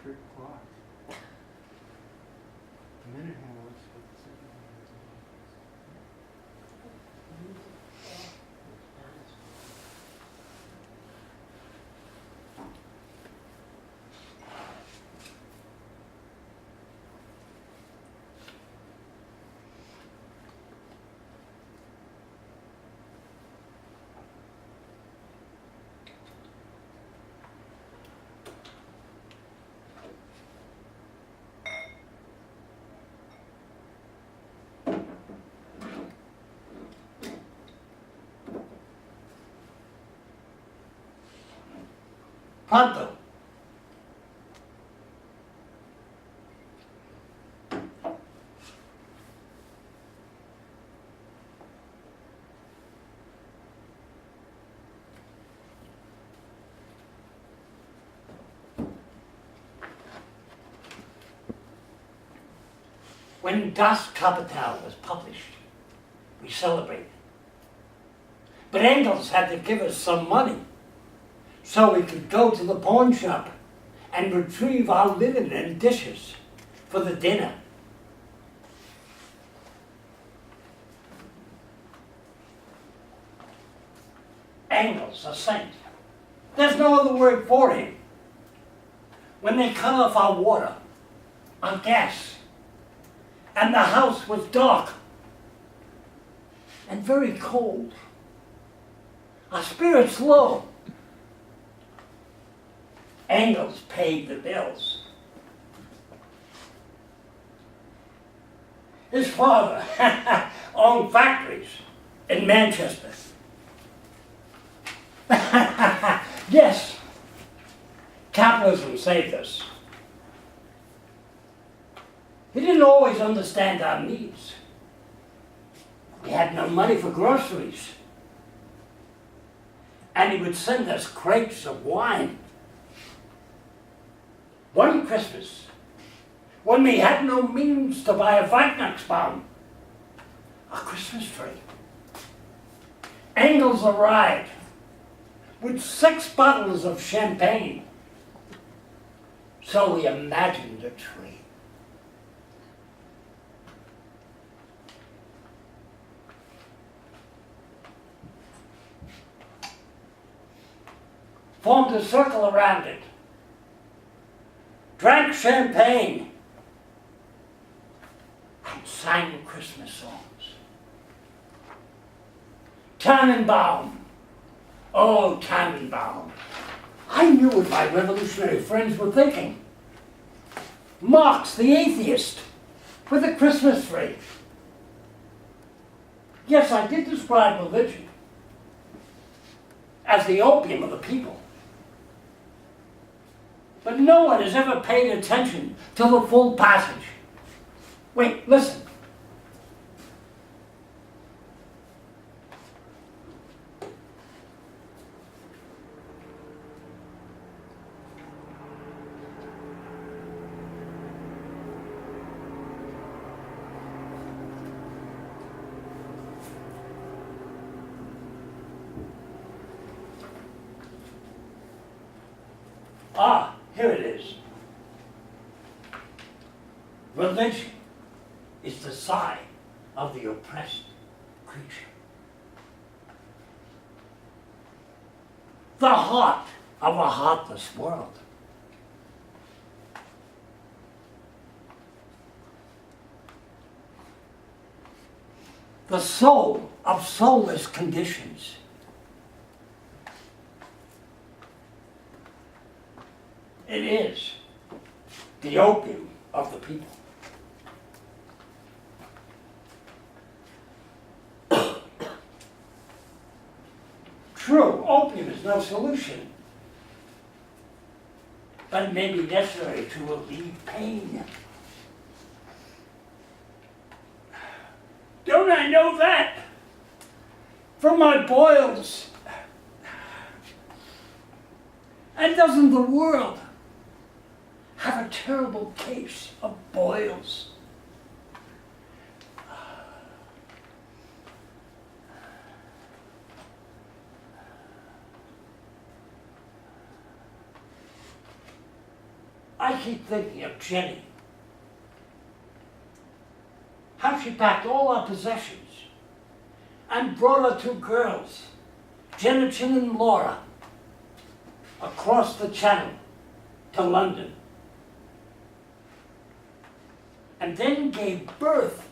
electric clock. The minute hand looks like the second hand. Pronto. When Das Kapital was published, we celebrated. But Engels had to give us some money so we could go to the pawn shop and retrieve our linen and dishes for the dinner. Engels, a saint. There's no other word for him. When they cut off our water, our gas, and the house was dark and very cold, our spirits low, Engels paid the bills. His father owned factories in Manchester. Yes, capitalism saved us. He didn't always understand our needs. We had no money for groceries. And he would send us crates of wine. One Christmas, when we had no means to buy a Weihnachtsbaum, a Christmas tree, Engels arrived with 6 bottles of champagne. So we imagined a tree. Formed a circle around it, drank champagne, and sang Christmas songs. Tannenbaum, oh Tannenbaum. I knew what my revolutionary friends were thinking. Marx, the atheist, with a Christmas tree. Yes, I did describe religion as the opium of the people. But no one has ever paid attention to the full passage. Wait, listen. Ah, here it is. Religion is the sigh of the oppressed creature. The heart of a heartless world. The soul of soulless conditions. It is the opium of the people. True, opium is no solution, but it may be necessary to relieve pain. Don't I know that? From my boils. And doesn't the world have a terrible case of boils? I keep thinking of Jenny. How she packed all our possessions and brought her 2 girls, Jennifer and Laura, across the channel to London. And then gave birth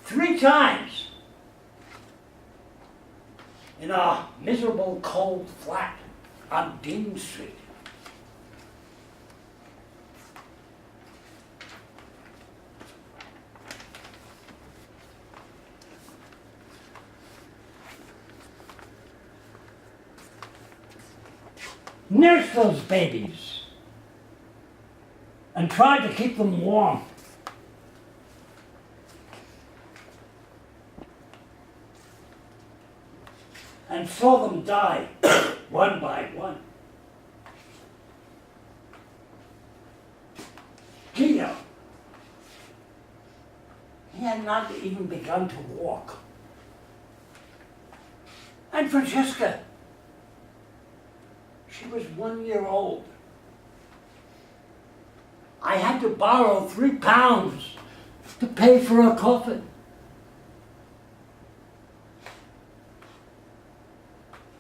3 times in a miserable cold flat on Dean Street. Nursed those babies and tried to keep them warm. And saw them die one by one. Gino, he had not even begun to walk. And Francesca, she was 1 year old. I had to borrow £3 to pay for a coffin.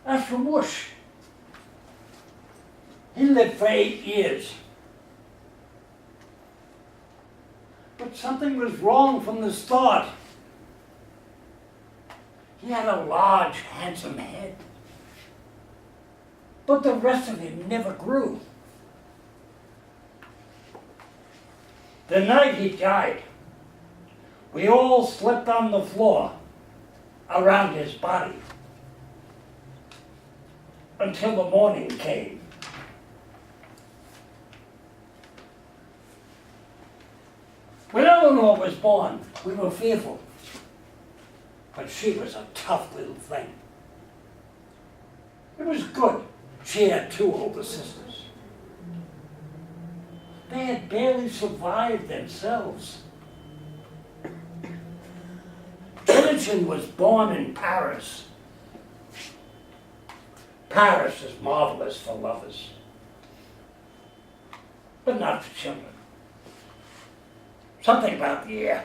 As for Bush, he lived for 8 years. But something was wrong from the start. He had a large, handsome head. But the rest of him never grew. The night he died, we all slept on the floor around his body until the morning came. When Eleanor was born, we were fearful, but she was a tough little thing. It was good. She had 2 older sisters. They had barely survived themselves. Imogen was born in Paris. Paris is marvelous for lovers, but not for children. Something about the air.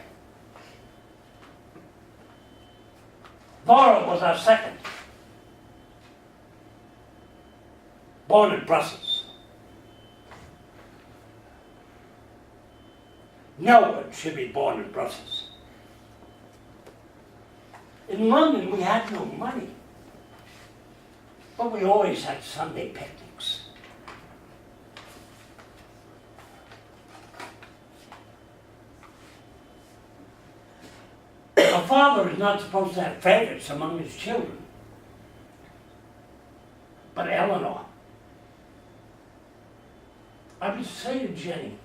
Laura was our second, born in Brussels. No one should be born in Brussels. In London, we had no money, but we always had Sunday picnics. A father is not supposed to have favorites among his children, but Eleanor, I would say to Jenny,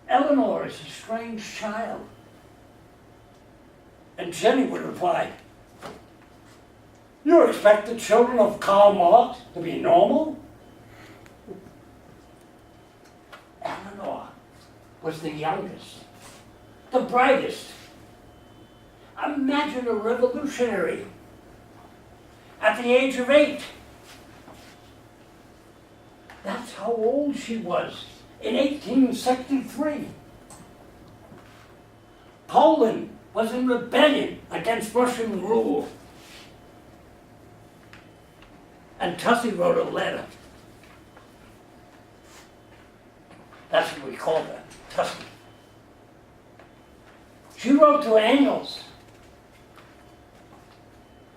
Eleanor is a strange child. And Jenny would reply, you expect the children of Karl Marx to be normal? Eleanor was the youngest, the brightest. Imagine a revolutionary at the age of 8. That's how old she was in 1863. Poland was in rebellion against Russian rule. And Tussie wrote a letter. That's what we called her, Tussie. She wrote to Engels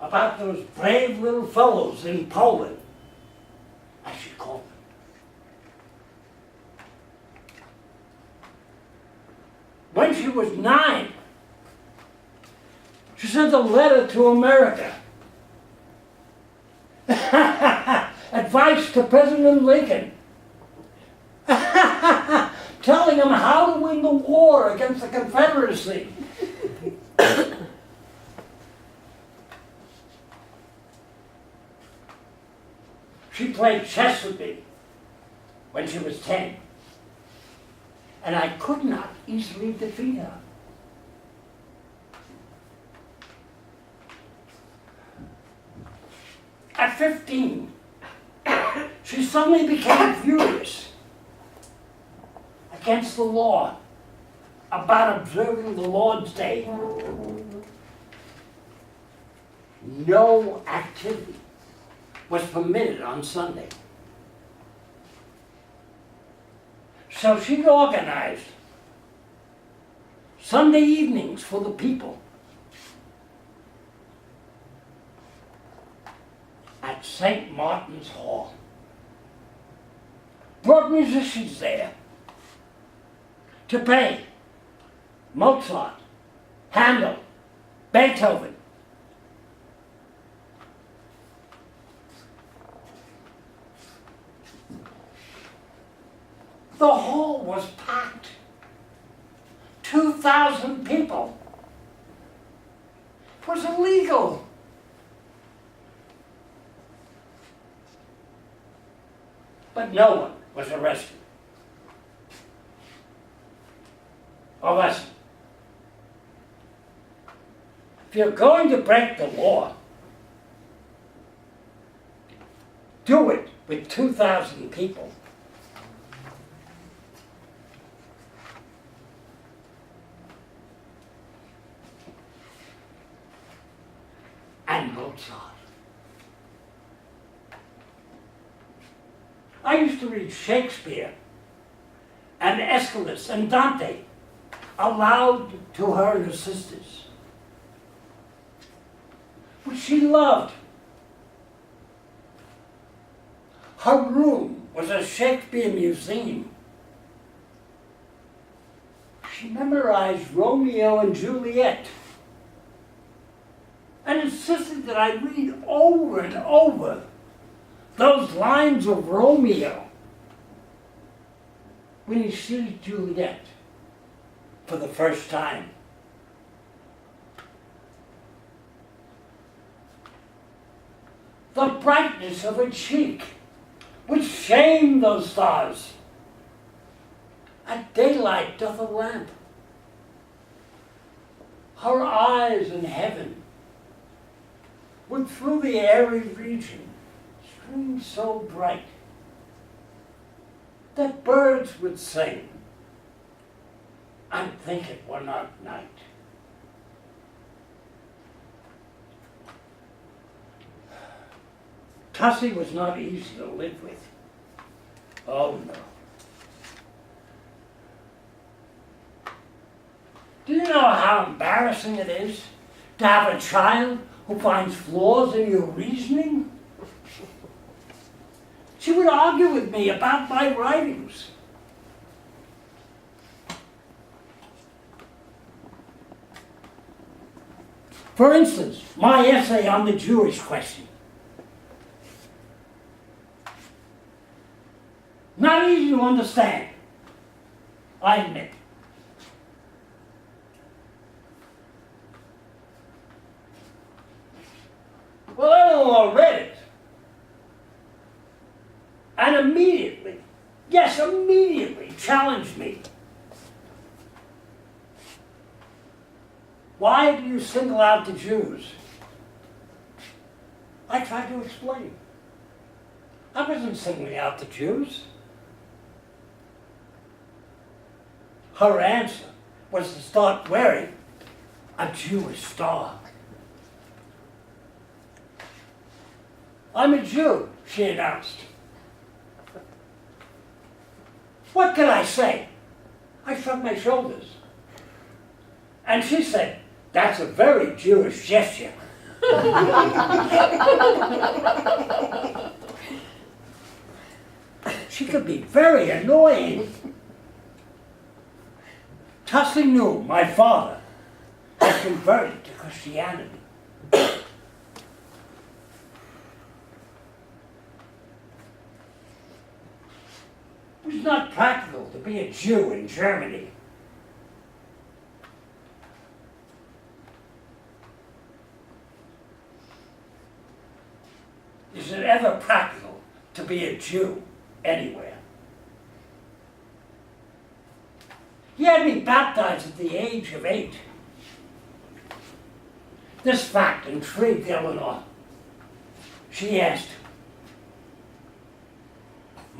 about those brave little fellows in Poland, as she called them. When she was 9, she sent a letter to America. Advice to President Lincoln. Telling him how to win the war against the Confederacy. She played chess with me when she was 10. And I could not easily defeat her. At 15, she suddenly became furious against the law about observing the Lord's Day. No activity was permitted on Sunday. So she organized Sunday evenings for the people at St. Martin's Hall. Brought musicians there to play Mozart, Handel, Beethoven. The hall was packed. 2,000 people. It was illegal. But no one was arrested. Or less. If you're going to break the law, do it with 2,000 people. And Mozart. I used to read Shakespeare and Aeschylus and Dante aloud to her and her sisters, which she loved. Her room was a Shakespeare museum. She memorized Romeo and Juliet and insisted that I read over and over those lines of Romeo when he sees Juliet for the first time. The brightness of her cheek would shame those stars. At daylight doth a lamp. Her eyes in heaven would through the airy region stream so bright that birds would sing and think it were not night. Tussie was not easy to live with. Oh no. Do you know how embarrassing it is to have a child who finds flaws in your reasoning? She would argue with me about my writings. For instance, my essay on the Jewish question. Not easy to understand, I admit. Well, Eleanor read it. And immediately, yes, immediately challenged me. Why do you single out the Jews? I tried to explain. I wasn't singling out the Jews. Her answer was to start wearing a Jewish star. I'm a Jew, she announced. What could I say? I shrugged my shoulders. And she said, that's a very Jewish gesture. She could be very annoying. Tussie knew my father had converted to Christianity. It was not practical to be a Jew in Germany. Is it ever practical to be a Jew anywhere? He had me baptized at the age of 8. This fact intrigued Eleanor. She asked,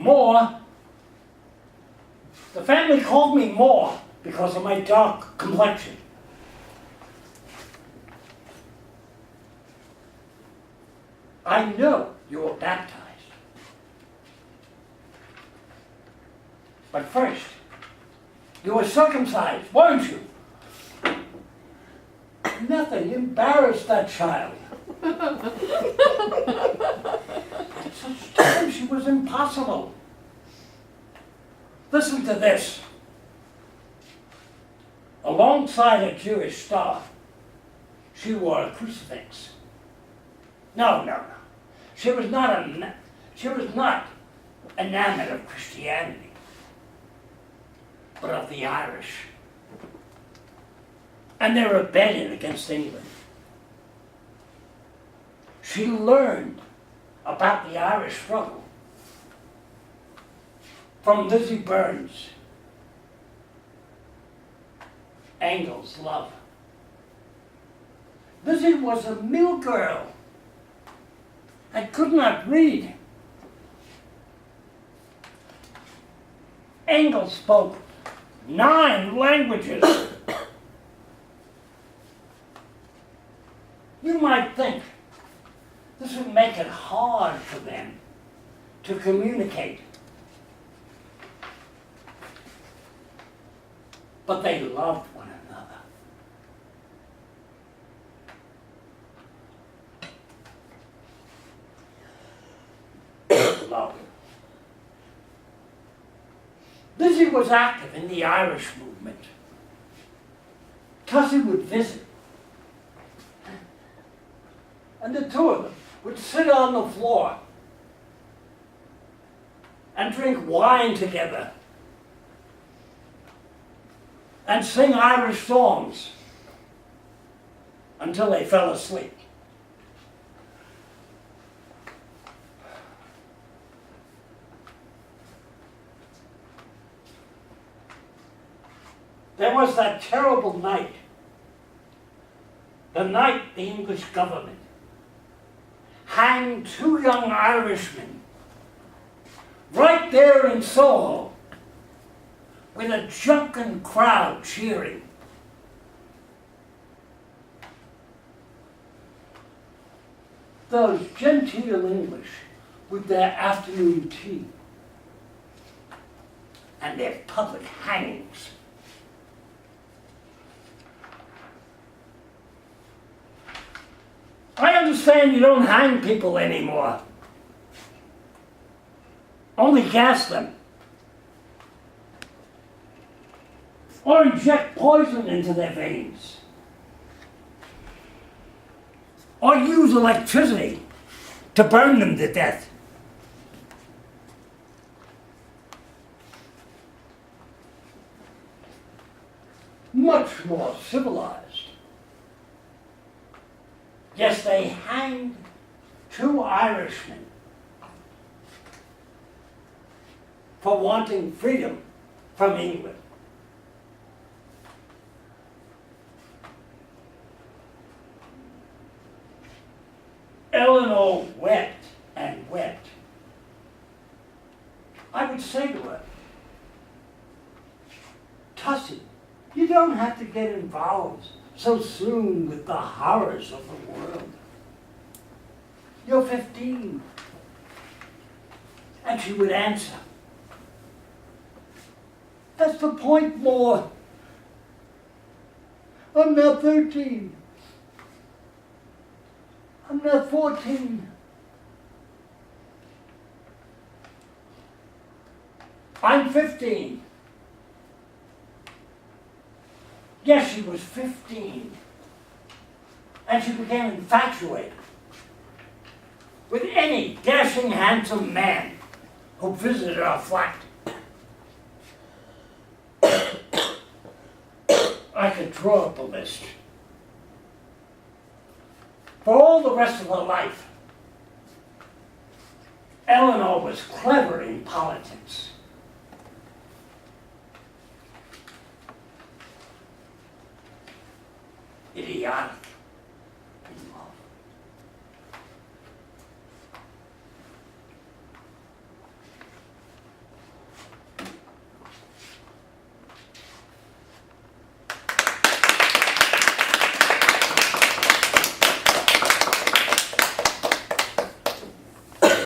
More. The family called me More because of my dark complexion. I know you were baptized. But first, you were circumcised, weren't you? Nothing embarrassed that child. At such times she was impossible. Listen to this. Alongside a Jewish star, she wore a crucifix. No. She was not enamored of Christianity, but of the Irish and their rebellion against England. She learned about the Irish struggle from Lizzie Burns, Engels' love. Lizzie was a mill girl and could not read. Engels spoke 9 languages. You might think this would make it hard for them to communicate. But they loved one another. Love. Lizzie was active in the Irish movement. Tussie would visit, and the two of them would sit on the floor and drink wine together and sing Irish songs until they fell asleep. There was that terrible night, the night the English government hanged 2 young Irishmen right there in Soho with a drunken crowd cheering. Those genteel English with their afternoon tea and their public hangings. I understand you don't hang people anymore. Only gas them. Or inject poison into their veins. Or use electricity to burn them to death. Much more civilized. Yes, they hanged 2 Irishmen for wanting freedom from England. Eleanor wept and wept. I would say to her, Tussie, you don't have to get involved so soon with the horrors of the world. You're 15. And she would answer, that's the point, More. I'm not 13. I'm not 14. I'm 15. Yes, she was 15. And she became infatuated with any dashing, handsome man who visited our flat. I could draw up a list. For all the rest of her life, Eleanor was clever in politics. Idiotic.